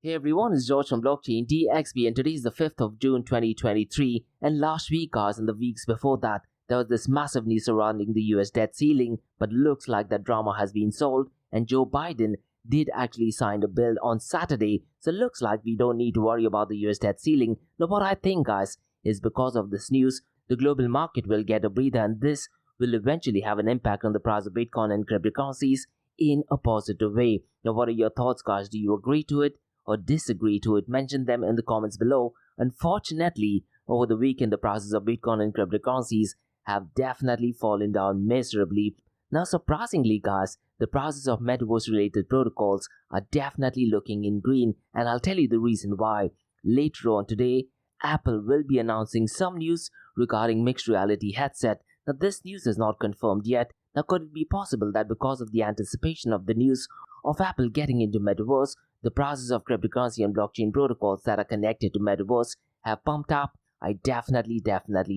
Hey everyone, it's George from Blockchain DXB and today is the 5th of June 2023 and last week guys and the weeks before that there was this massive news surrounding the US debt ceiling, but looks like that drama has been solved and Joe Biden did actually sign a bill on Saturday, so it looks like we don't need to worry about the US debt ceiling. Now what I think guys is because of this news, the global market will get a breather and this will eventually have an impact on the price of Bitcoin and cryptocurrencies in a positive way. Now what are your thoughts guys? Do you agree to it or disagree to it? Mention them in the comments below. Unfortunately, over the weekend the prices of Bitcoin and cryptocurrencies have definitely fallen down miserably. Now surprisingly guys, the prices of metaverse related protocols are definitely looking in green, and I'll tell you the reason why. Later on today, Apple will be announcing some news regarding mixed reality headset. Now this news is not confirmed yet. Now could it be possible that because of the anticipation of the news of Apple getting into metaverse, the prices of cryptocurrency and blockchain protocols that are connected to metaverse have pumped up? I definitely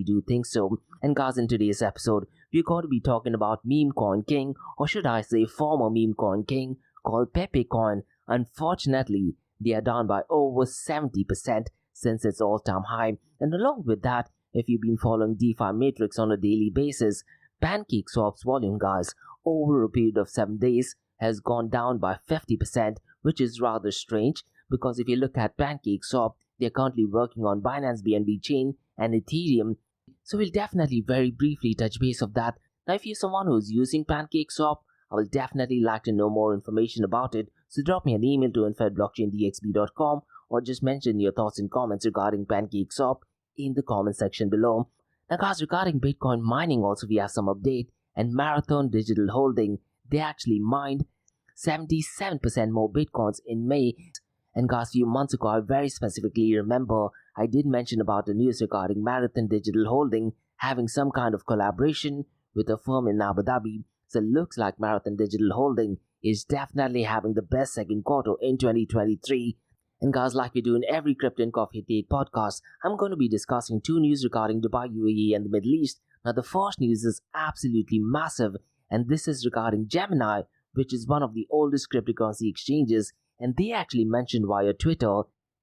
do think so. And guys, in today's episode, we're going to be talking about meme coin king, or should I say former meme coin king, called Pepe coin. Unfortunately, they are down by over 70% since its all-time high. And along with that, if you've been following DeFi Matrix on a daily basis, PancakeSwap's volume guys over a period of 7 days has gone down by 50%, which is rather strange because if you look at PancakeSwap, they're currently working on Binance BNB chain and Ethereum. So we'll definitely very briefly touch base of that. Now if you're someone who's using PancakeSwap, I will definitely like to know more information about it. So drop me an email to info@blockchaindxb.com or just mention your thoughts and comments regarding PancakeSwap in the comment section below. Now guys, regarding Bitcoin mining also we have some update, and Marathon Digital Holding, they actually mined 77% more Bitcoins in May. And guys, few months ago I very specifically remember I did mention about the news regarding Marathon Digital Holding having some kind of collaboration with a firm in Abu Dhabi. So it looks like Marathon Digital Holding is definitely having the best second quarter in 2023. And guys, like we do in every Crypto and Coffee Date podcast, I'm going to be discussing two news regarding Dubai, UAE and the Middle East. Now the first news is absolutely massive, and this is regarding Gemini, which is one of the oldest cryptocurrency exchanges, and they actually mentioned via Twitter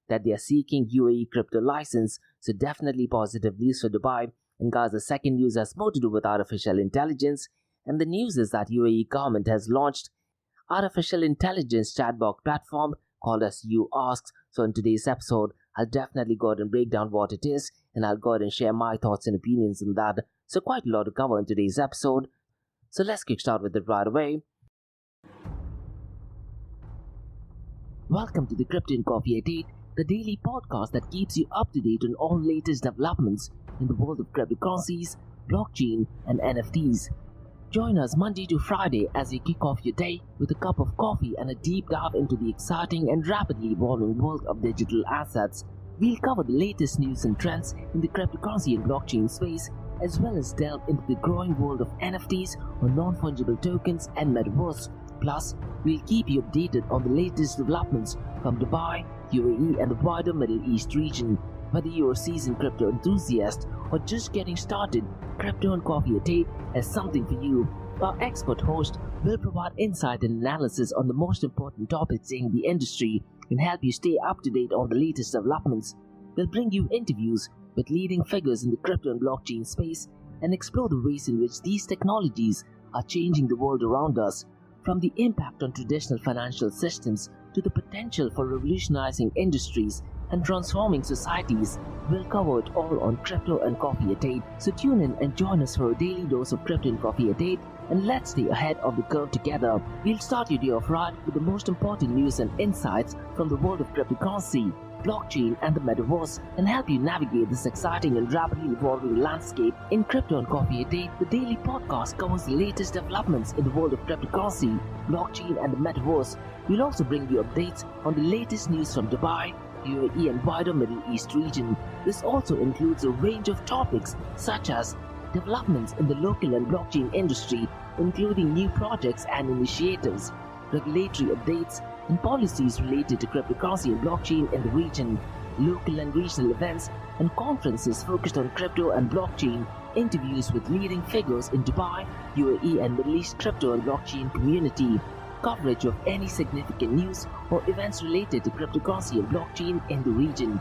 that they are seeking UAE crypto license, so definitely positive news for Dubai. And guys, the second news has more to do with artificial intelligence, and the news is that UAE government has launched artificial intelligence chatbot platform called as You Asks. So in today's episode, I'll definitely go ahead and break down what it is, and I'll go ahead and share my thoughts and opinions on that. So quite a lot to cover in today's episode. So let's kickstart with it right away. Welcome to the Crypto and Coffee Date, the daily podcast that keeps you up to date on all latest developments in the world of cryptocurrencies, blockchain, and NFTs. Join us Monday to Friday as you kick off your day with a cup of coffee and a deep dive into the exciting and rapidly evolving world of digital assets. We'll cover the latest news and trends in the cryptocurrency and blockchain space, as well as delve into the growing world of NFTs or non-fungible tokens and metaverse. Plus, we'll keep you updated on the latest developments from Dubai, UAE and the wider Middle East region. Whether you're a seasoned crypto enthusiast or just getting started, Crypto and Coffee Date has something for you. Our expert host will provide insight and analysis on the most important topics in the industry and help you stay up to date on the latest developments. We'll bring you interviews with leading figures in the crypto and blockchain space and explore the ways in which these technologies are changing the world around us. From the impact on traditional financial systems to the potential for revolutionizing industries and transforming societies, we'll cover it all on Crypto and Coffee a Date. So tune in and join us for a daily dose of Crypto and Coffee a Date, and let's stay ahead of the curve together. We'll start your day off right with the most important news and insights from the world of cryptocurrency, blockchain and the metaverse, and help you navigate this exciting and rapidly evolving landscape. In Crypto and Coffee a Day, the daily podcast covers the latest developments in the world of cryptocurrency, blockchain and the metaverse. We'll also bring you updates on the latest news from Dubai, UAE and wider Middle East region. This also includes a range of topics such as developments in the local and blockchain industry, including new projects and initiatives, regulatory updates, and policies related to cryptocurrency and blockchain in the region, local and regional events and conferences focused on crypto and blockchain, interviews with leading figures in Dubai, UAE and Middle East crypto and blockchain community, coverage of any significant news or events related to cryptocurrency and blockchain in the region.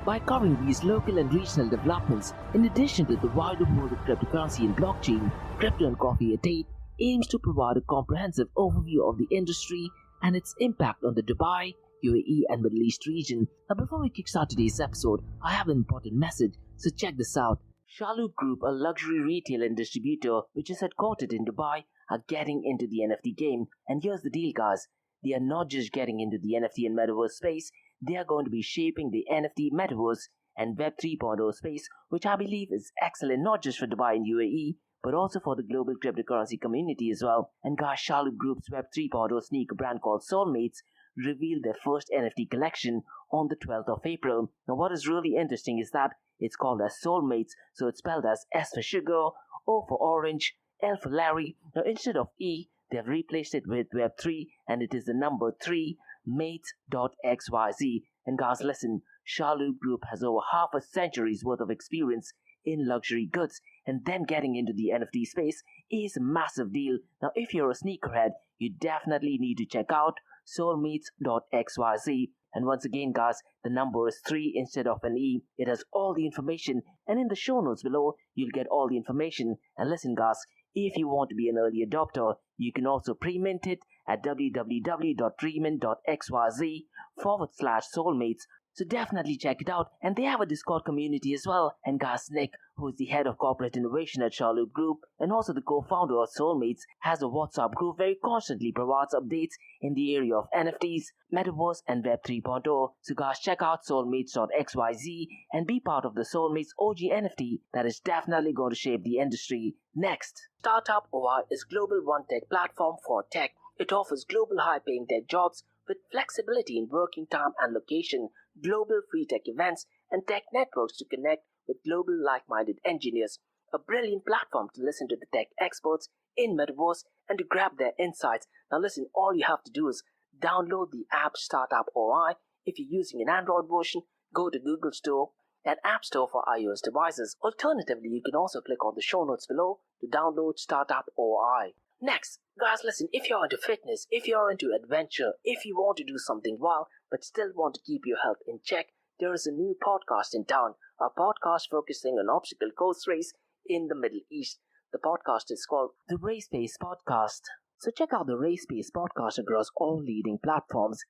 By covering these local and regional developments, in addition to the wider world of cryptocurrency and blockchain, Crypto and Coffee at 8 aims to provide a comprehensive overview of the industry and its impact on the Dubai, UAE and Middle East region. Now before we kickstart today's episode, I have an important message, so check this out. Shalu Group, a luxury retailer and distributor which is headquartered in Dubai, are getting into the NFT game. And here's the deal, guys. They are not just getting into the NFT and metaverse space, they are going to be shaping the NFT, metaverse and Web 3.0 space, which I believe is excellent not just for Dubai and UAE, but also for the global cryptocurrency community as well. And guys, Shalu Group's Web 3.0 sneaker brand called Soulmates revealed their first NFT collection on the 12th of April. Now what is really interesting is that it's called as Soulmates, so it's spelled as S for sugar, O for orange, L for Larry. Now instead of E, they have replaced it with Web3 and it is the number 3, mates.xyz. And guys, listen, Shalu Group has over half a century's worth of experience in luxury goods, and them getting into the NFT space is a massive deal. Now if you're a sneakerhead, you definitely need to check out soulmates.xyz. And once again, guys, the number is 3 instead of an E. It has all the information, and in the show notes below, you'll get all the information. And listen, guys, if you want to be an early adopter, you can also pre-mint it at www.premint.xyz/soulmates. So definitely check it out. And they have a Discord community as well. And guys, Nick, who is the head of corporate innovation at Shalu Group and also the co-founder of Soulmates, has a WhatsApp group where he constantly provides updates in the area of NFTs, Metaverse and Web 3.0. So guys, check out soulmates.xyz and be part of the Soulmates OG NFT that is definitely going to shape the industry. Next, Startup OI is global one tech platform for tech. It offers global high-paying tech jobs with flexibility in working time and location, global free tech events, and tech networks to connect with global like-minded engineers. A brilliant platform to listen to the tech experts in Metaverse and to grab their insights. Now listen, all you have to do is download the app Startup OI. If you're using an Android version, go to Google Store and App Store for iOS devices. Alternatively, you can also click on the show notes below to download Startup OI. Next, guys, listen, if you're into fitness, if you're into adventure, if you want to do something wild but still want to keep your health in check, there is a new podcast in town, a podcast focusing on obstacle course race in the Middle East. The podcast is called the Race Pace Podcast. So check out the Race Pace Podcast across all leading platforms.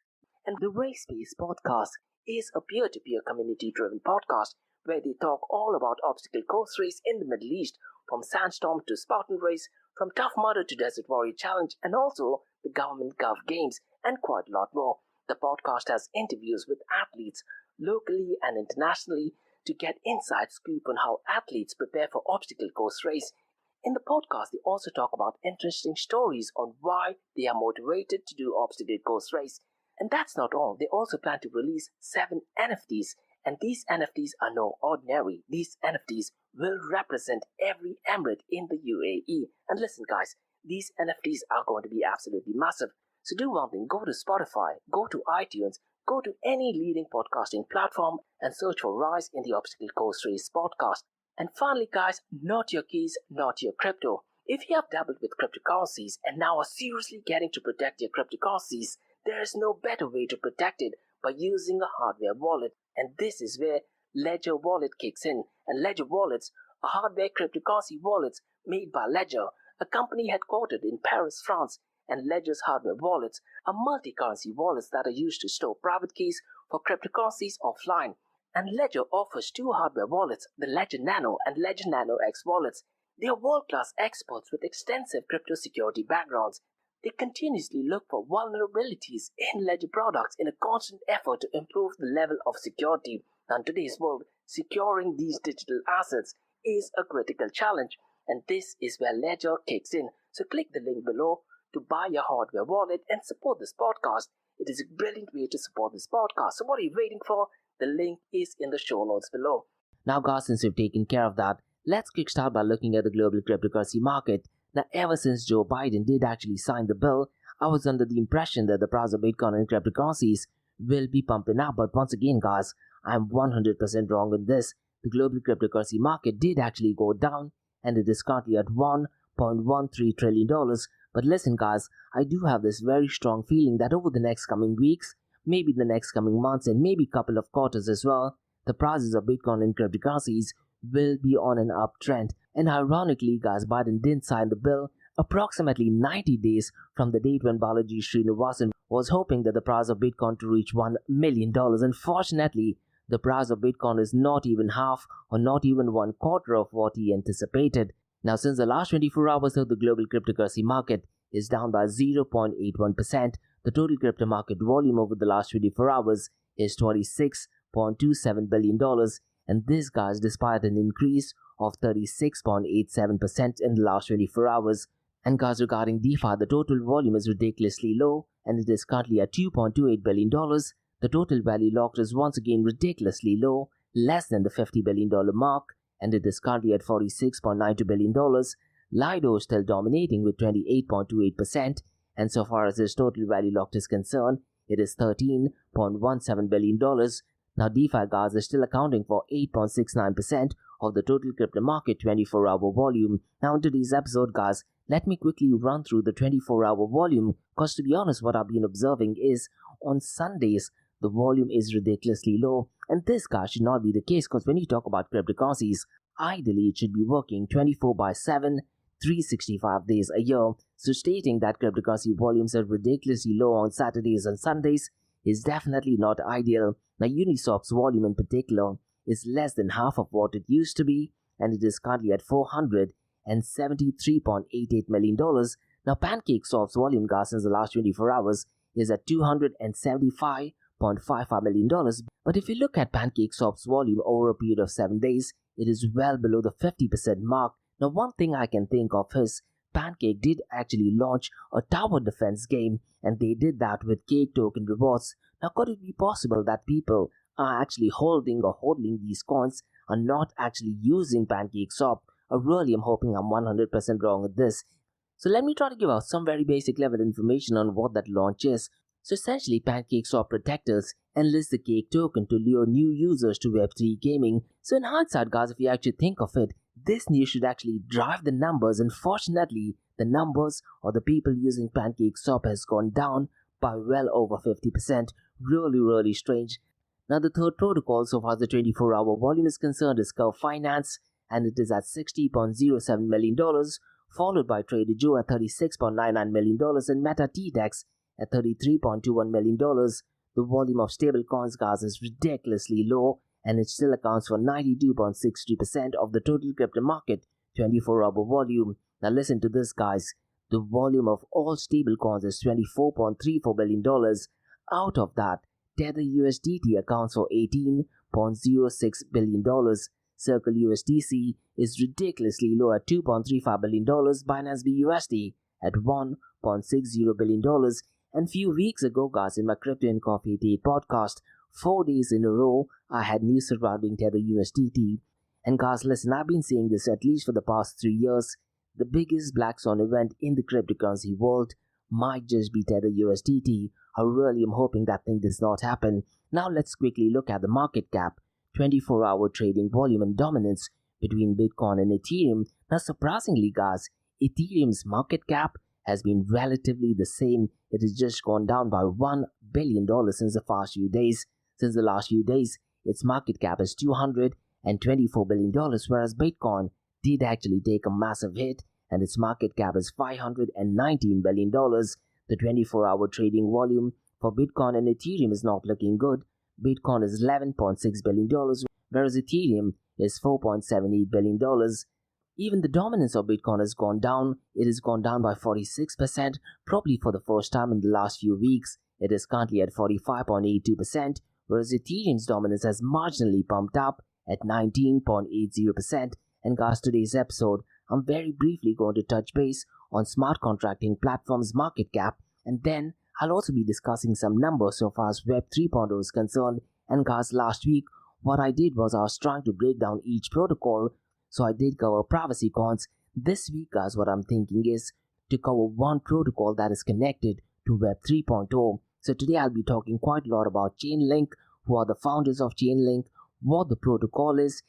And the Race Pace Podcast is a peer-to-peer community-driven podcast where they talk all about obstacle course race in the Middle East, from Sandstorm to Spartan Race, from Tough Mudder to Desert Warrior Challenge, and also the Government Gov Games, and quite a lot more. The podcast has interviews with athletes locally and internationally to get inside scoop on how athletes prepare for obstacle course race. In the podcast, they also talk about interesting stories on why they are motivated to do obstacle course race. And that's not all. They also plan to release 7 NFTs. And these NFTs are no ordinary. These NFTs will represent every emirate in the UAE. And listen, guys, these NFTs are going to be absolutely massive. So do one thing, go to Spotify, go to iTunes, go to any leading podcasting platform and search for Rise in the Obstacle Course Race podcast. And finally, guys, not your keys, not your crypto. If you have dabbled with cryptocurrencies and now are seriously getting to protect your cryptocurrencies, there is no better way to protect it by using a hardware wallet. And this is where Ledger Wallet kicks in. And Ledger Wallets are hardware cryptocurrency wallets made by Ledger, a company headquartered in Paris, France. And Ledger's hardware wallets are multi-currency wallets that are used to store private keys for cryptocurrencies offline. And Ledger offers 2 hardware wallets, the Ledger Nano and Ledger Nano X wallets. They are world-class experts with extensive crypto security backgrounds. They continuously look for vulnerabilities in Ledger products in a constant effort to improve the level of security. Now, in today's world, securing these digital assets is a critical challenge, and this is where Ledger kicks in. So click the link below to buy your hardware wallet and support this podcast. It is a brilliant way to support this podcast. So what are you waiting for? The link is in the show notes below. Now, guys, since we've taken care of that, let's kickstart by looking at the global cryptocurrency market. Now, ever since Joe Biden did actually sign the bill, I was under the impression that the price of Bitcoin and cryptocurrencies will be pumping up. But once again, guys, I'm 100% wrong on this. The global cryptocurrency market did actually go down, and it is currently at $1.13 trillion But listen guys, I do have this very strong feeling that over the next coming weeks, maybe the next coming months and maybe couple of quarters as well, the prices of Bitcoin and cryptocurrencies will be on an uptrend. And ironically guys, Biden didn't sign the bill approximately 90 days from the date when Balaji was hoping that the price of Bitcoin to reach $1 million. Unfortunately, the price of Bitcoin is not even half or not even one quarter of what he anticipated. Now, since the last 24 hours, the global cryptocurrency market is down by 0.81%. The total crypto market volume over the last 24 hours is $26.27 billion. And this, guys, despite an increase of 36.87% in the last 24 hours. And guys, regarding DeFi, the total volume is ridiculously low and it is currently at $2.28 billion. The total value locked is once again ridiculously low, less than the $50 billion mark, and it is currently at $46.92 billion. Lido is still dominating with 28.28%, and so far as this total value locked is concerned, it is $13.17 billion. Now, DeFi guys is still accounting for 8.69% of the total crypto market 24-hour volume. Now, in today's episode, guys, let me quickly run through the 24-hour volume, because to be honest, what I've been observing is on Sundays, the volume is ridiculously low. And this, guys, should not be the case, because when you talk about cryptocurrencies, ideally it should be working 24/7, 365 days a year. So stating that cryptocurrency volumes are ridiculously low on Saturdays and Sundays is definitely not ideal. Now, Uniswap's volume in particular is less than half of what it used to be, and it is currently at $473.88 million. Now, PancakeSwap's volume, guys, since the last 24 hours is at $275.55 million. But if you look at PancakeSwap's volume over a period of 7 days, it is well below the 50% mark. Now, one thing I can think of is Pancake did actually launch a tower defense game, and they did that with cake token rewards. Now, could it be possible that people are actually holding these coins and not actually using PancakeSwap? Really, I'm hoping I'm 100% wrong with this. So let me try to give out some very basic level information on what that launch is. So essentially, PancakeSwap protectors enlist the cake token to lure new users to Web3 gaming. So in hindsight, guys, if you actually think of it, this news should actually drive the numbers. Unfortunately, the numbers or the people using PancakeSwap has gone down by well over 50%. Really strange. Now, the third protocol so far as the 24-hour volume is concerned is Curve Finance, and it is at $60.07 million, followed by Trader Joe at $36.99 million and Meta TDEX at $33.21 million. The volume of stable coins, guys, is ridiculously low, and it still accounts for 92.63% of the total crypto market 24-hour volume. Now listen to this, guys. The volume of all stable coins is $24.34 billion. Out of that, Tether USDT accounts for $18.06 billion. Circle USDC is ridiculously low at $2.35 billion. Binance BUSD at $1.60 billion. And few weeks ago, guys, in my Crypto and Coffee Date podcast, 4 days in a row, I had news surrounding Tether USDT. And guys, listen, I've been saying this at least for the past 3 years. The biggest black swan event in the cryptocurrency world might just be Tether USDT. I really am hoping that thing does not happen. Now let's quickly look at the market cap, 24-hour trading volume and dominance between Bitcoin and Ethereum. Now surprisingly, guys, Ethereum's market cap has been relatively the same. It has just gone down by $1 billion since the last few days. Its market cap is $224 billion, whereas Bitcoin did actually take a massive hit and its market cap is $519 billion. The 24-hour trading volume for Bitcoin and Ethereum is not looking good. Bitcoin is $11.6 billion, whereas Ethereum is $4.78 billion. Even the dominance of Bitcoin has gone down. It has gone down by 46%, probably for the first time in the last few weeks. It is currently at 45.82%, whereas Ethereum's dominance has marginally pumped up at 19.80%. And guys, today's episode, I'm very briefly going to touch base on smart contracting platforms' market cap, and then I'll also be discussing some numbers so far as Web 3.0 is concerned. And guys, last week, what I did was I was trying to break down each protocol. So I did cover privacy coins. This week, guys, what I'm thinking is to cover one protocol that is connected to Web 3.0. So today I'll be talking quite a lot about Chainlink, who are the founders of Chainlink, what the protocol is,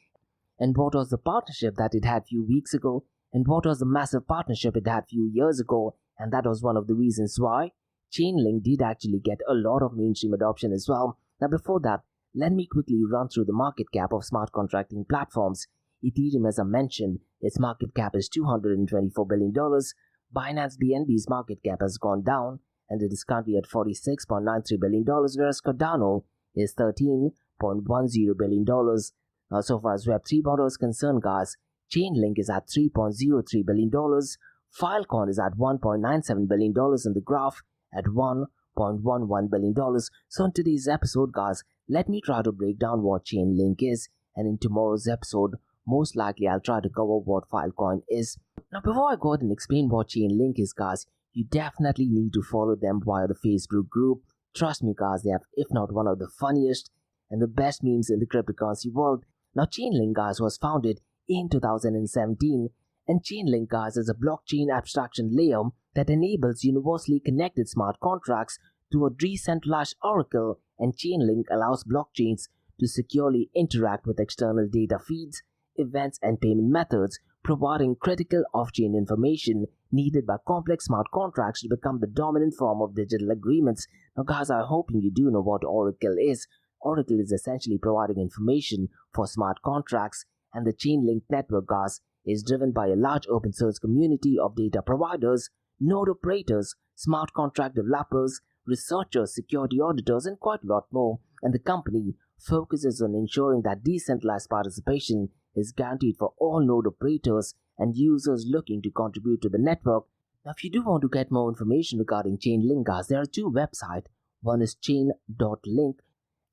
and what was the partnership that it had few weeks ago, and what was the massive partnership it had few years ago, and that was one of the reasons why Chainlink did actually get a lot of mainstream adoption as well. Now, before that, let me quickly run through the market cap of smart contracting platforms. Ethereum, as I mentioned, its market cap is $224 billion. Binance BNB's market cap has gone down and it is currently at $46.93 billion, whereas Cardano is $13.10 billion. Now, so far as Web3 model is concerned, guys, Chainlink is at $3.03 billion. Filecoin is at $1.97 billion in the graph at $1.11 billion. So in today's episode, guys, let me try to break down what Chainlink is, and in tomorrow's episode, most likely I'll try to cover what Filecoin is. Now, before I go ahead and explain what Chainlink is, guys, you definitely need to follow them via the Facebook group. Trust me, guys, they have, if not one of the funniest and the best memes in the cryptocurrency world. Now, Chainlink, guys, was founded in 2017, and Chainlink, guys, is a blockchain abstraction layer that enables universally connected smart contracts to a decentralized oracle, and Chainlink allows blockchains to securely interact with external data feeds, events, and payment methods, providing critical off-chain information needed by complex smart contracts to become the dominant form of digital agreements. Now, guys, I'm hoping you do know what Oracle is. Oracle is essentially providing information for smart contracts, and the Chainlink network, guys, is driven by a large open source community of data providers, node operators, smart contract developers, researchers, security auditors, and quite a lot more. And the company focuses on ensuring that decentralized participation is guaranteed for all node operators and users looking to contribute to the network. Now, if you do want to get more information regarding Chainlink, guys, there are two websites. One is chain.link,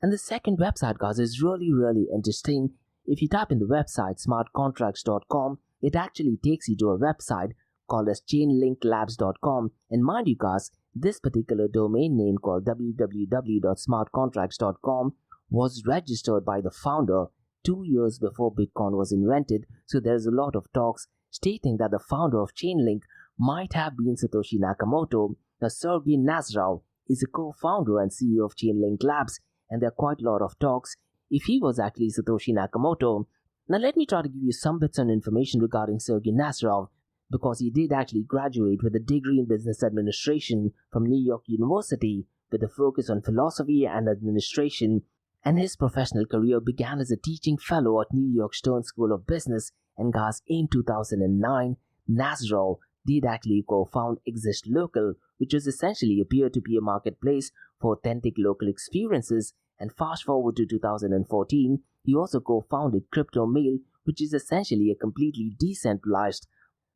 and the second website, guys, is really interesting. If you type in the website smartcontracts.com, it actually takes you to a website called as chainlinklabs.com. And mind you, guys, this particular domain name called www.smartcontracts.com was registered by the founder 2 years before Bitcoin was invented. So there's a lot of talks stating that the founder of Chainlink might have been Satoshi Nakamoto. Now, Sergey Nazarov is a co-founder and CEO of Chainlink Labs, and there are quite a lot of talks if he was actually Satoshi Nakamoto. Now, let me try to give you some bits of information regarding Sergey Nazarov, because he did actually graduate with a degree in business administration from New York University with a focus on philosophy and administration, and his professional career began as a teaching fellow at New York Stern School of Business. And guys, in 2009, Nazarov did actually co-found Exist Local, which was essentially a peer-to-peer marketplace for authentic local experiences. And fast forward to 2014, he also co-founded Crypto Mail, which is essentially a completely decentralized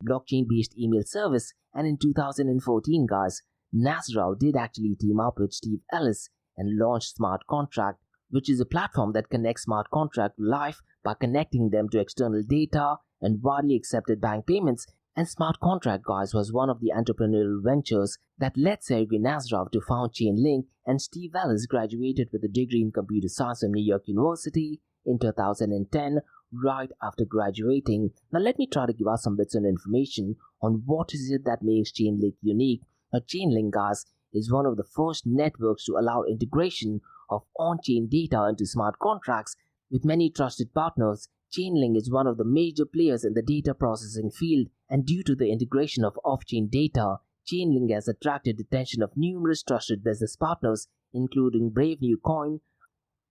blockchain-based email service. And in 2014, guys, Nazarov did actually team up with Steve Ellis and launched Smart Contract, which is a platform that connects smart contract to life by connecting them to external data and widely accepted bank payments. And Smart Contract, guys, was one of the entrepreneurial ventures that led Sergey Nazarov to found Chainlink, and Steve Ellis graduated with a degree in computer science from New York University in 2010, right after graduating. Now, let me try to give us some bits of information on what is it that makes Chainlink unique. Now, Chainlink, guys, is one of the first networks to allow integration of on-chain data into smart contracts. With many trusted partners, Chainlink is one of the major players in the data processing field, and due to the integration of off-chain data, Chainlink has attracted the attention of numerous trusted business partners, including Brave New Coin,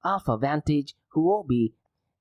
Alpha Vantage, Huobi,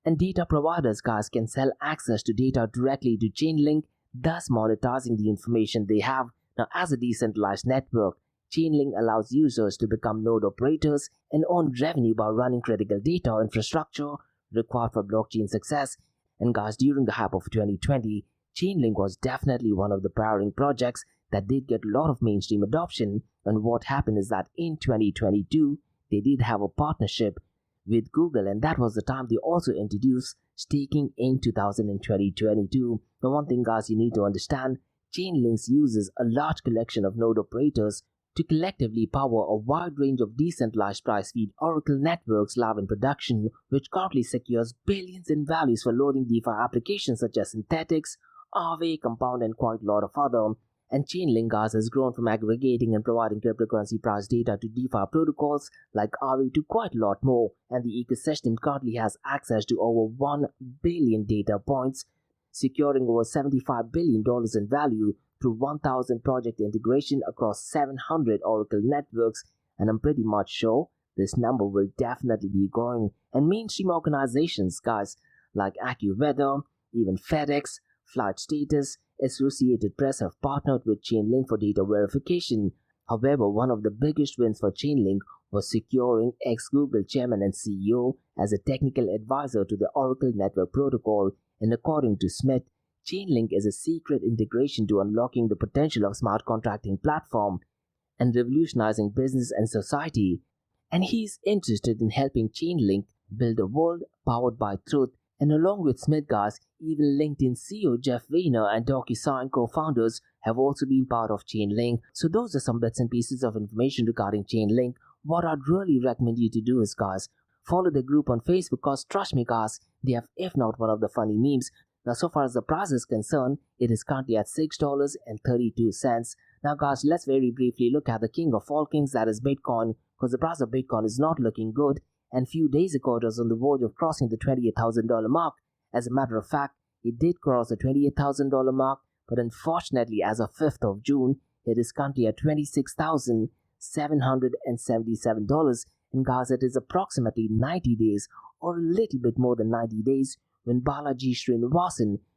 and data providers, guys, can sell access to data directly to Chainlink, thus monetizing the information they have. Now, as a decentralized network, Chainlink allows users to become node operators and earn revenue by running critical data infrastructure required for blockchain success. And guys, during the hype of 2020, Chainlink was definitely one of the powering projects that did get a lot of mainstream adoption. And what happened is that in 2022, they did have a partnership with Google, and that was the time they also introduced staking in 2022. The one thing, guys, you need to understand, Chainlink uses a large collection of node operators to collectively power a wide range of decentralized price feed Oracle networks live in production, which currently secures billions in values for loading DeFi applications such as Synthetics, Aave, Compound, and quite a lot of other. And Chainlink, guys, has grown from aggregating and providing cryptocurrency price data to DeFi protocols like Aave to quite a lot more, and the ecosystem currently has access to over 1 billion data points, securing over $75 billion in value through 1,000 project integration across 700 Oracle networks, and I'm pretty much sure this number will definitely be growing. And mainstream organizations, guys, like AccuWeather, even FedEx, Flight Status, Associated Press have partnered with Chainlink for data verification. However, one of the biggest wins for Chainlink was securing ex-Google chairman and CEO as a technical advisor to the Oracle Network Protocol. And according to Smith, Chainlink is a secret integration to unlocking the potential of smart contracting platform and revolutionizing business and society. And he's interested in helping Chainlink build a world powered by truth. And along with Smith, guys, even LinkedIn CEO Jeff Weiner and DocuSign co-founders have also been part of Chainlink. So those are some bits and pieces of information regarding Chainlink. What I'd really recommend you to do is, guys, follow the group on Facebook, because trust me, guys, they have, if not one of the funny memes. Now, so far as the price is concerned, it is currently at $6.32. Now, guys, let's very briefly look at the king of all kings, that is Bitcoin, because the price of Bitcoin is not looking good. And few days ago, it was on the verge of crossing the $28,000 mark. As a matter of fact, it did cross the $28,000 mark, but unfortunately, as of 5th of June, it is currently at $26,777. And guys, it is approximately 90 days, or a little bit more than 90 days, when Balaji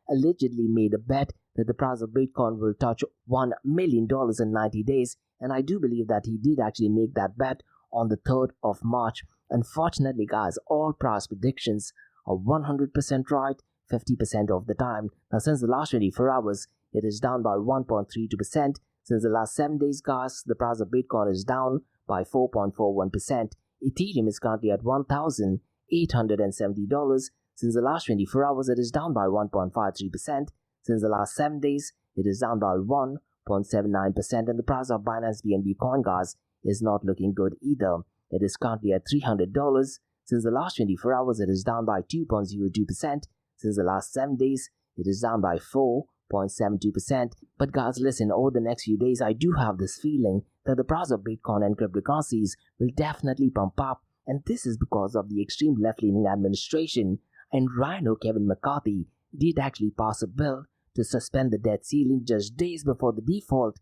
allegedly made a bet that the price of Bitcoin will touch $1 million in 90 days. And I do believe that he did actually make that bet on the 3rd of March. Unfortunately, guys, all price predictions are 100% right 50% of the time. Now, since the last 24 hours, it is down by 1.32%. Since the last 7 days, guys, the price of Bitcoin is down by 4.41%. Ethereum is currently at $1,870. Since the last 24 hours, it is down by 1.53%. Since the last 7 days, it is down by 1.79%. And the price of Binance BNB Coin, guys, is not looking good either. It is currently at $300. Since the last 24 hours, it is down by 2.02%. Since the last 7 days, it is down by 4.72%. But guys, listen, over the next few days, I do have this feeling that the price of Bitcoin and cryptocurrencies will definitely pump up. And this is because of the extreme left-leaning administration. And Rhino Kevin McCarthy did actually pass a bill to suspend the debt ceiling just days before the default.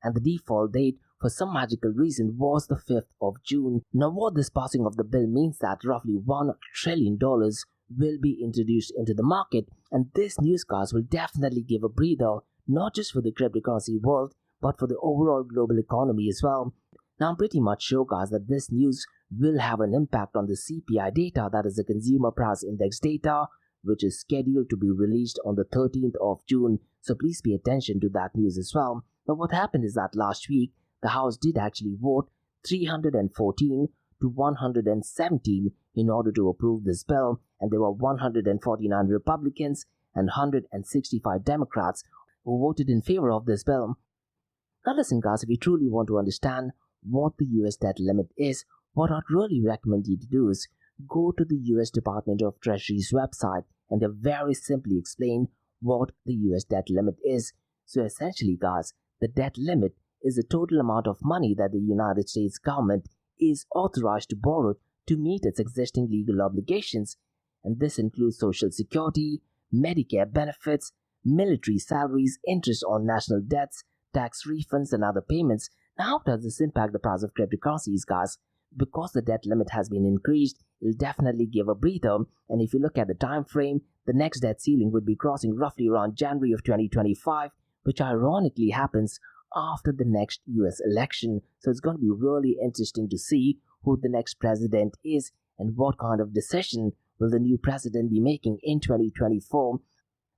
And the default date, for some magical reason, was the 5th of June. Now, what this passing of the bill means that roughly $1 trillion will be introduced into the market. And this newscast will definitely give a breather, not just for the cryptocurrency world, but for the overall global economy as well. Now, I'm pretty much sure, guys, that this news will have an impact on the CPI data, that is the Consumer Price Index data, which is scheduled to be released on the 13th of June. So please pay attention to that news as well. Now, what happened is that last week, the House did actually vote 314 to 117 in order to approve this bill, and there were 149 Republicans and 165 Democrats who voted in favor of this bill. Now listen, guys, if you truly want to understand what the US debt limit is, what I'd really recommend you to do is go to the US Department of Treasury's website, and they very simply explain what the US debt limit is. So essentially, guys, the debt limit is the total amount of money that the United States government is authorized to borrow to meet its existing legal obligations. And this includes Social Security, Medicare benefits, military salaries, interest on national debts, tax refunds, and other payments. Now, how does this impact the price of cryptocurrencies, guys? Because the debt limit has been increased, it'll definitely give a breather. And if you look at the time frame, the next debt ceiling would be crossing roughly around January of 2025, which ironically happens after the next US election. So it's going to be really interesting to see who the next president is and what kind of decision will the new president be making in 2024.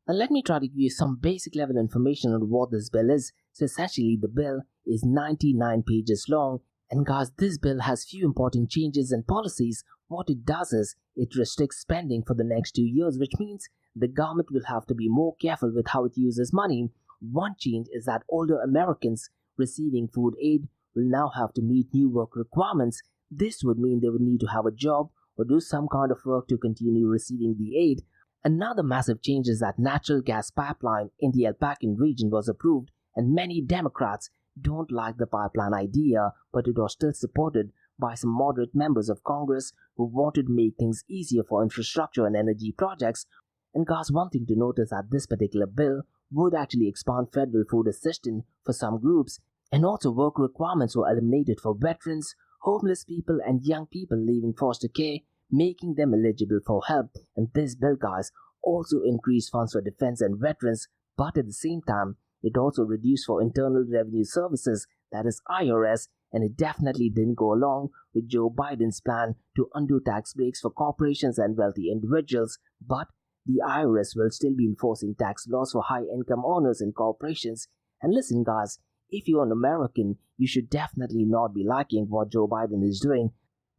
Now let me try to give you some basic level information on what this bill is. So essentially, the bill is 99 pages long. And guys, this bill has few important changes and policies. What it does is it restricts spending for the next 2 years, which means the government will have to be more careful with how it uses money. One change is that older Americans receiving food aid will now have to meet new work requirements. This would mean they would need to have a job or do some kind of work to continue receiving the aid. Another massive change is that natural gas pipeline in the El Paquin region was approved, and many Democrats don't like the pipeline idea, but it was still supported by some moderate members of Congress who wanted to make things easier for infrastructure and energy projects. And guys, one thing to notice that this particular bill would actually expand federal food assistance for some groups, and also work requirements were eliminated for veterans, homeless people, and young people leaving foster care, making them eligible for help. And this bill, guys, also increased funds for defense and veterans, but at the same time, it also reduced for Internal Revenue Services, that is IRS, and it definitely didn't go along with Joe Biden's plan to undo tax breaks for corporations and wealthy individuals. But the IRS will still be enforcing tax laws for high income earners and corporations. And listen, guys, if you're an American, you should definitely not be liking what Joe Biden is doing.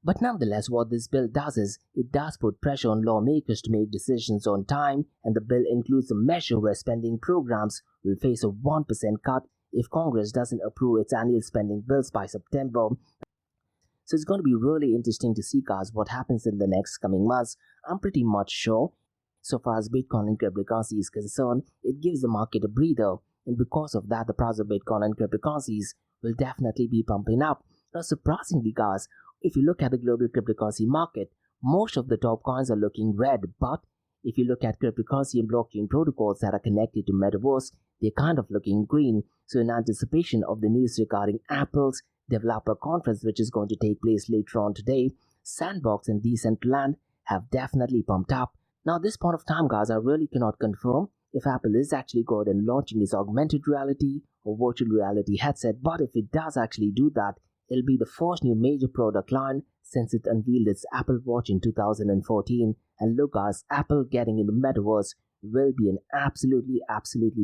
But nonetheless, what this bill does is, it does put pressure on lawmakers to make decisions on time, and the bill includes a measure where spending programs will face a 1% cut if Congress doesn't approve its annual spending bills by September. So it's going to be really interesting to see, guys, what happens in the next coming months. I'm pretty much sure, so far as Bitcoin and cryptocurrency is concerned, it gives the market a breather, and because of that, the price of Bitcoin and cryptocurrencies will definitely be pumping up. Now, surprisingly, guys, if you look at the global cryptocurrency market, most of the top coins are looking red, but if you look at cryptocurrency and blockchain protocols that are connected to Metaverse, they're kind of looking green. So in anticipation of the news regarding Apple's developer conference, which is going to take place later on today, Sandbox and Decentraland have definitely pumped up. Now at this point of time, guys, I really cannot confirm if Apple is actually going and launching its augmented reality or virtual reality headset, but if it does actually do that, it'll be the first new major product line since it unveiled its Apple Watch in 2014. And look, guys, Apple getting into Metaverse will be an absolutely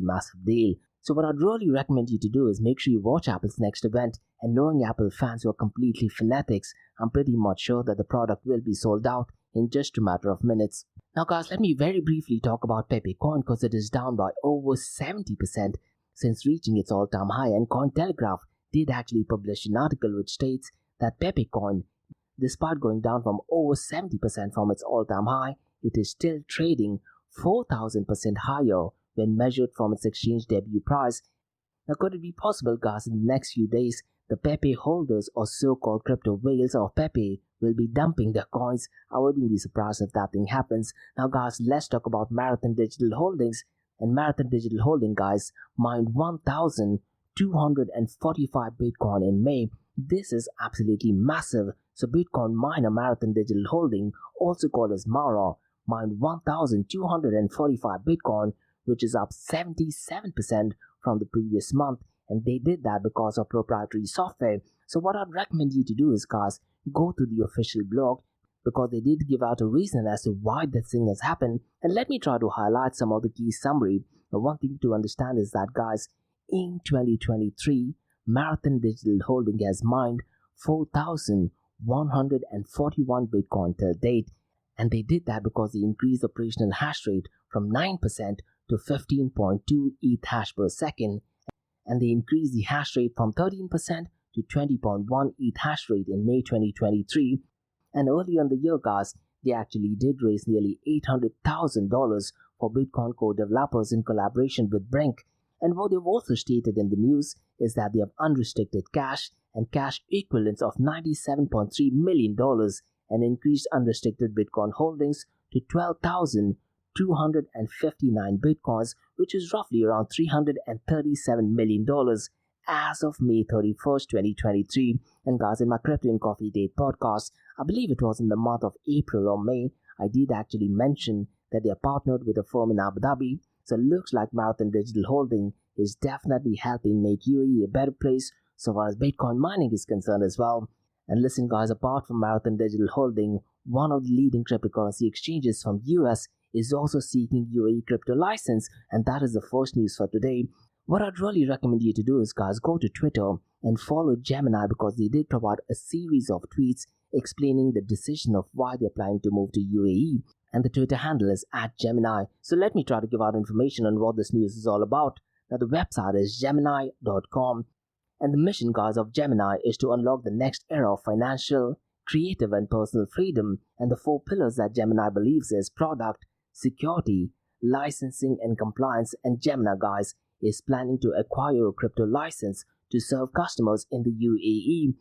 massive deal. So what I'd really recommend you to do is make sure you watch Apple's next event, and knowing Apple fans who are completely fanatics, I'm pretty much sure that the product will be sold out in just a matter of minutes. Now guys, let me very briefly talk about Pepe Coin, because it is down by over 70% since reaching its all-time high, and Cointelegraph did actually publish an article which states that Pepe Coin, despite going down from over 70% from its all-time high, it is still trading 4,000% higher when measured from its exchange debut price. Now could it be possible, guys, in the next few days, the Pepe holders or so-called crypto whales of Pepe will be dumping their coins? I wouldn't be surprised if that thing happens. Now guys, let's talk about Marathon Digital Holdings. And Marathon Digital Holding, guys, mined 1,245 Bitcoin in May. This is absolutely massive. So Bitcoin miner Marathon Digital Holding, also called as Mara, mined 1,245 Bitcoin, which is up 77% from the previous month. And they did that because of proprietary software. So what I'd recommend you to do is, guys, go to the official blog, because they did give out a reason as to why this thing has happened. And let me try to highlight some of the key summary. The one thing to understand is that, guys, in 2023, Marathon Digital Holding has mined 4,141 Bitcoin till date. And they did that because they increased the operational hash rate from 9% to 15.2 ETH hash per second. And they increased the hash rate from 13% to 20.1 ETH hash rate in May 2023. And earlier in the year, guys, they actually did raise nearly $800,000 for Bitcoin Core developers in collaboration with Brink. And what they've also stated in the news is that they have unrestricted cash and cash equivalents of $97.3 million, and increased unrestricted Bitcoin holdings to 12,259 Bitcoins, which is roughly around $337 million as of May 31st, 2023. And guys, in my Crypto and Coffee Date podcast, I believe it was in the month of April or May, I did actually mention that they are partnered with a firm in Abu Dhabi. So it looks like Marathon Digital Holding is definitely helping make UAE a better place so far as Bitcoin mining is concerned as well. And listen, guys, apart from Marathon Digital Holding, one of the leading cryptocurrency exchanges from US is also seeking UAE crypto license, and that is the first news for today. What I'd really recommend you to do is, guys, go to Twitter and follow Gemini, because they did provide a series of tweets explaining the decision of why they're planning to move to UAE. And the Twitter handle is @Gemini. So let me try to give out information on what this news is all about. Now the website is gemini.com. And the mission, guys, of Gemini is to unlock the next era of financial, creative, and personal freedom. And the 4 pillars that Gemini believes is product, security, licensing, and compliance. And Gemini, guys, is planning to acquire a crypto license to serve customers in the UAE.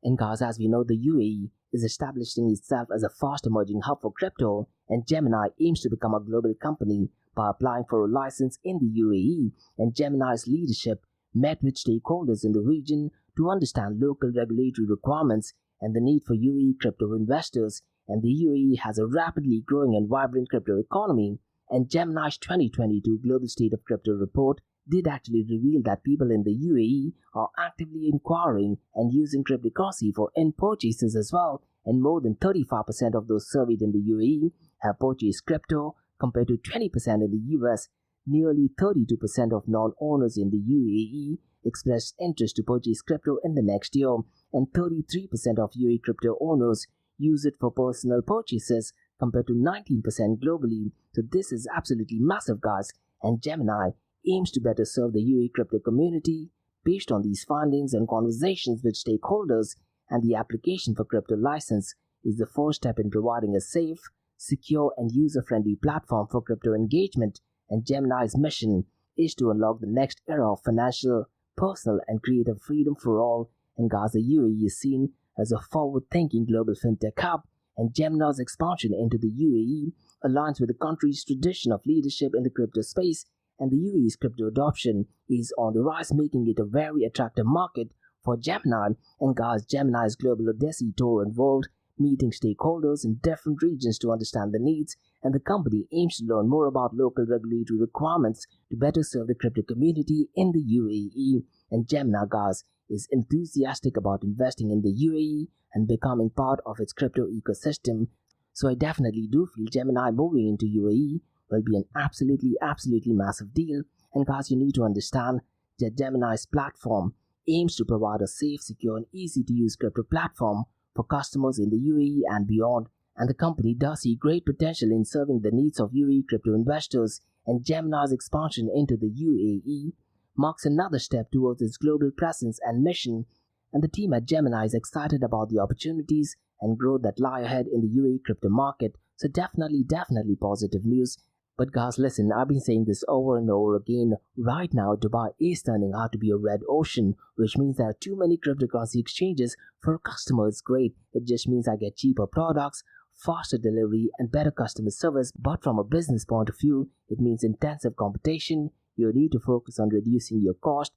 And guys, as we know, the UAE is establishing itself as a fast emerging hub for crypto, and Gemini aims to become a global company by applying for a license in the UAE, and Gemini's leadership met with stakeholders in the region to understand local regulatory requirements and the need for UAE crypto investors, and the UAE has a rapidly growing and vibrant crypto economy, and Gemini's 2022 Global State of Crypto report did actually reveal that people in the UAE are actively inquiring and using cryptocurrency for in-purchases as well, and more than 35% of those surveyed in the UAE have purchased crypto compared to 20% in the US. Nearly 32% of non-owners in the UAE expressed interest to purchase crypto in the next year, and 33% of UAE crypto owners use it for personal purchases compared to 19% globally. So this is absolutely massive, guys, and Gemini aims to better serve the UAE crypto community based on these findings and conversations with stakeholders, and the application for crypto license is the first step in providing a safe, secure, and user-friendly platform for crypto engagement, and Gemini's mission is to unlock the next era of financial, personal, and creative freedom for all, and guys, the UAE is seen as a forward-thinking global fintech hub, and Gemini's expansion into the UAE aligns with the country's tradition of leadership in the crypto space, and the UAE's crypto adoption is on the rise, making it a very attractive market for Gemini. And guys, Gemini's Global Odyssey tour involved meeting stakeholders in different regions to understand the needs, and the company aims to learn more about local regulatory requirements to better serve the crypto community in the UAE. And Gemini, guys, is enthusiastic about investing in the UAE and becoming part of its crypto ecosystem. So I definitely do feel Gemini moving into UAE will be an absolutely massive deal. And guys, you need to understand that Gemini's platform aims to provide a safe, secure, and easy to use crypto platform for customers in the UAE and beyond. And the company does see great potential in serving the needs of UAE crypto investors, and Gemini's expansion into the UAE marks another step towards its global presence and mission. And the team at Gemini is excited about the opportunities and growth that lie ahead in the UAE crypto market. So definitely positive news. But guys, listen, I've been saying this over and over again. Right now, Dubai is turning out to be a red ocean, which means there are too many cryptocurrency exchanges. For a customer, it's great. It just means I get cheaper products, faster delivery, and better customer service. But from a business point of view, it means intensive competition. You need to focus on reducing your cost.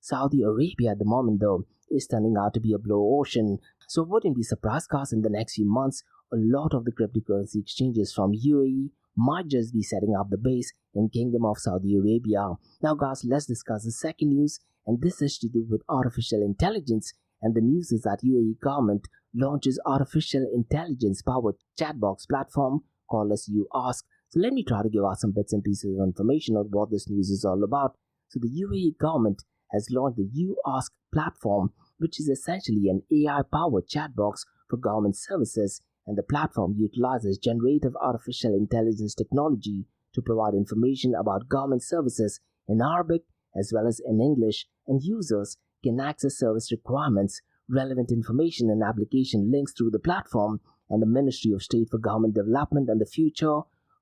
Saudi Arabia at the moment, though, is turning out to be a blue ocean. So wouldn't be surprised, guys, in the next few months, a lot of the cryptocurrency exchanges from UAE might just be setting up the base in Kingdom of Saudi Arabia. Now guys, let's discuss the second news, and this is to do with artificial intelligence. And the news is that UAE government launches artificial intelligence powered chatbox platform called as You Ask. So let me try to give out some bits and pieces of information on what this news is all about. So the UAE government has launched the You Ask platform, which is essentially an AI powered chatbox for government services, and the platform utilizes generative artificial intelligence technology to provide information about government services in Arabic as well as in English, and users can access service requirements, relevant information, and application links through the platform. And the Ministry of State for Government Development and the Future,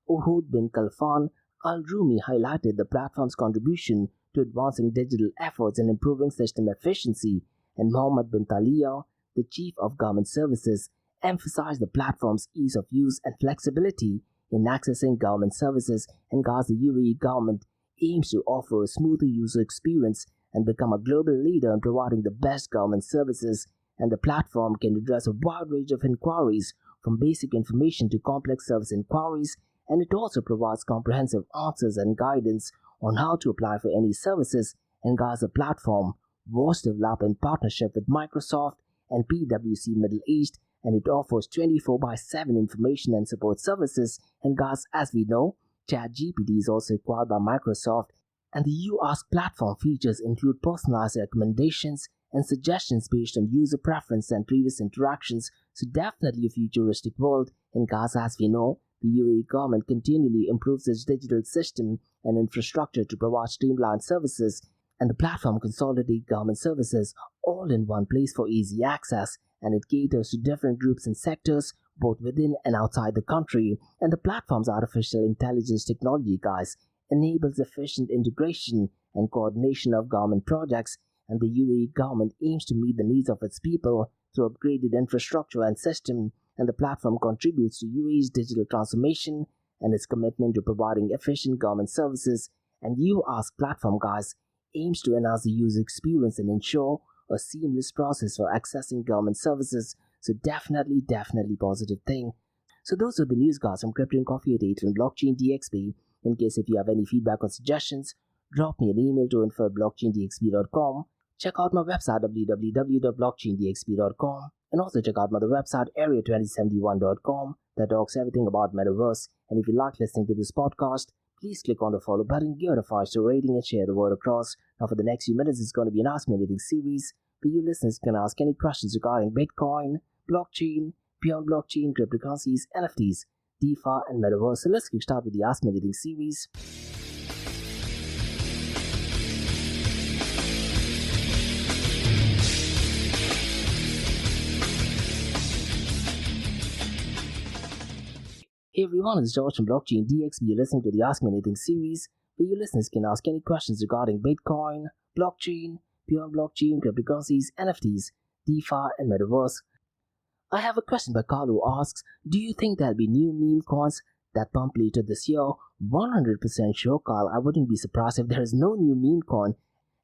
Uhud bin Khalfan Al Rumi, highlighted the platform's contribution to advancing digital efforts and improving system efficiency, and Mohammed bin Talia, the Chief of Government Services, emphasized the platform's ease of use and flexibility in accessing government services, and guys, the UAE government aims to offer a smoother user experience and become a global leader in providing the best government services. And the platform can address a wide range of inquiries from basic information to complex service inquiries, and it also provides comprehensive answers and guidance on how to apply for any services. And guys, the platform was developed in partnership with Microsoft and PwC Middle East, and it offers 24/7 information and support services. And guys, as we know, ChatGPT is also acquired by Microsoft, and the You Ask platform features include personalized recommendations and suggestions based on user preference and previous interactions. So definitely a futuristic world. And guys, as we know, the UAE government continually improves its digital system and infrastructure to provide streamlined services, and the platform consolidates government services all in one place for easy access, and it caters to different groups and sectors both within and outside the country. And the platform's artificial intelligence technology, guys, enables efficient integration and coordination of government projects, and the UAE government aims to meet the needs of its people through upgraded infrastructure and system, and the platform contributes to UAE's digital transformation and its commitment to providing efficient government services. And You Ask platform, guys, aims to enhance the user experience and ensure a seamless process for accessing government services. So definitely positive thing. So those are the news, guys, from Crypto and Coffee at 8 and Blockchain DXP. In case if you have any feedback or suggestions, drop me an email to info@blockchaindxp.com. Check out my website www.blockchaindxp.com, and also check out my other website area2071.com that talks everything about metaverse. And if you like listening to this podcast, please click on the follow button, give it a 5-star rating, and share the word across. Now for the next few minutes, it's going to be an Ask Me Anything series where you listeners can ask any questions regarding Bitcoin, blockchain, beyond blockchain, cryptocurrencies, NFTs, DeFi, and metaverse. So let's kick start with the Ask Me Anything series. Hey everyone, it's George from Blockchain DXP. You're listening to the Ask Me Anything series where you listeners can ask any questions regarding Bitcoin, blockchain, beyond blockchain, cryptocurrencies, NFTs, DeFi, and metaverse. I have a question by Carl who asks, do you think there'll be new meme coins that pump later this year? 100% sure, Carl. I wouldn't be surprised if there is no new meme coin,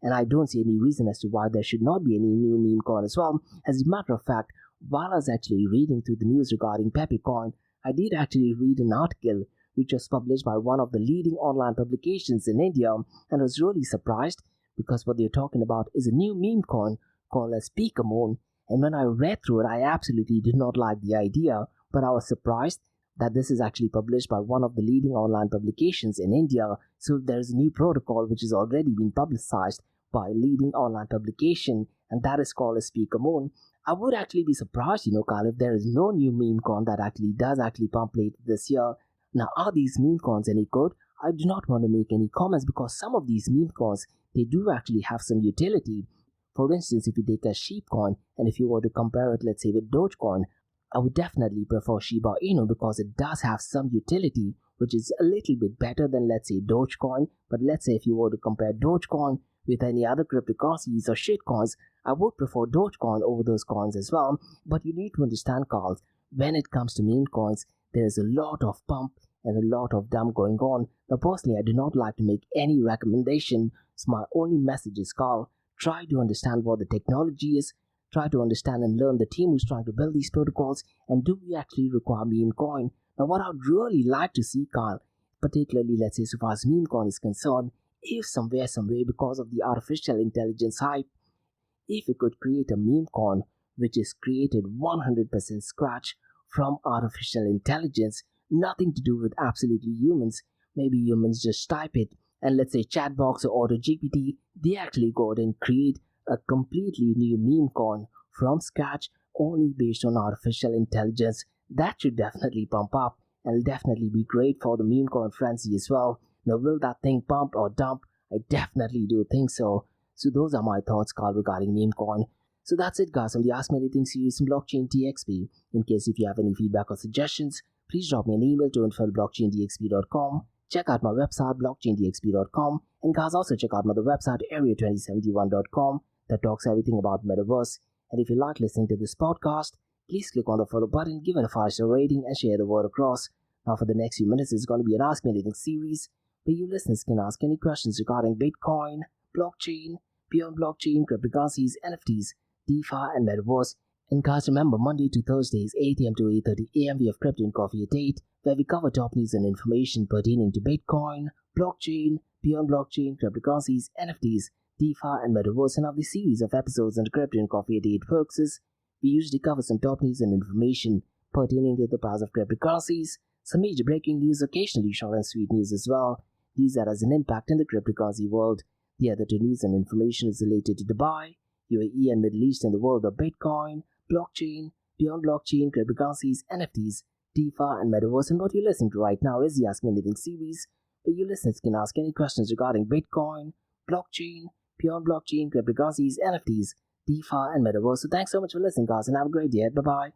and I don't see any reason as to why there should not be any new meme coin as well. As a matter of fact, while I was actually reading through the news regarding Pepe coin, I did actually read an article which was published by one of the leading online publications in India, and I was really surprised because what they're talking about is a new meme coin called as Pokemon. And when I read through it, I absolutely did not like the idea, but I was surprised that this is actually published by one of the leading online publications in India. So there's a new protocol which has already been publicized by a leading online publication, and that is called as Pokemon. I would actually be surprised, Carl, if there is no new meme coin that does pump later this year. Now, are these meme coins any good? I do not want to make any comments because some of these meme coins, they do actually have some utility. For instance, if you take a sheep coin and if you were to compare it, let's say, with Dogecoin, I would definitely prefer Shiba Inu because it does have some utility, which is a little bit better than, let's say, Dogecoin. But let's say if you were to compare Dogecoin with any other cryptocurrencies or shitcoins, I would prefer Dogecoin over those coins as well. But you need to understand, Carl, when it comes to meme coins, there is a lot of pump and a lot of dump going on. Now, personally, I do not like to make any recommendation, so my only message is, Carl, try to understand what the technology is, try to understand and learn the team who's trying to build these protocols, and do we actually require meme coin? Now, what I'd really like to see, Carl, particularly, let's say, so far as meme coin is concerned, if some way, because of the artificial intelligence hype, if we could create a meme coin which is created 100% scratch from artificial intelligence, nothing to do with absolutely humans. Maybe humans just type it, and let's say Chatbox or AutoGPT, they actually go out and create a completely new meme coin from scratch only based on artificial intelligence. That should definitely pump up and definitely be great for the meme coin frenzy as well. Now, will that thing pump or dump? I definitely do think so. So those are my thoughts, Carl, regarding meme coin. So that's it, guys, from the Ask Me Anything series from Blockchain DXP. In case if you have any feedback or suggestions, please drop me an email to info@blockchaindxp.com. Check out my website, blockchaindxp.com. And guys, also check out my other website, area2071.com, that talks everything about metaverse. And if you like listening to this podcast, please click on the follow button, give it a 5-star rating, and share the word across. Now, for the next few minutes, it's going to be an Ask Me Anything series where you listeners can ask any questions regarding Bitcoin, blockchain, beyond blockchain, cryptocurrencies, NFTs, DeFi, and metaverse. And guys, remember, Monday to Thursdays, 8 a.m. to 8:30 a.m., we have Crypto and Coffee at 8, where we cover top news and information pertaining to Bitcoin, blockchain, beyond blockchain, cryptocurrencies, NFTs, DeFi, and metaverse. And of the series of episodes on Crypto and Coffee at 8 focuses, we usually cover some top news and information pertaining to the price of cryptocurrencies, some major breaking news, occasionally short and sweet news as well, news that has an impact in the cryptocurrency world. The other two news and information is related to Dubai, UAE, and Middle East, and the world of Bitcoin, blockchain, beyond blockchain, cryptocurrencies, NFTs, DeFi, and metaverse. And what you're listening to right now is the Ask Me Anything series, where you listeners can ask any questions regarding Bitcoin, blockchain, beyond blockchain, cryptocurrencies, NFTs, DeFi, and metaverse. So thanks so much for listening, guys, and have a great day. Bye-bye.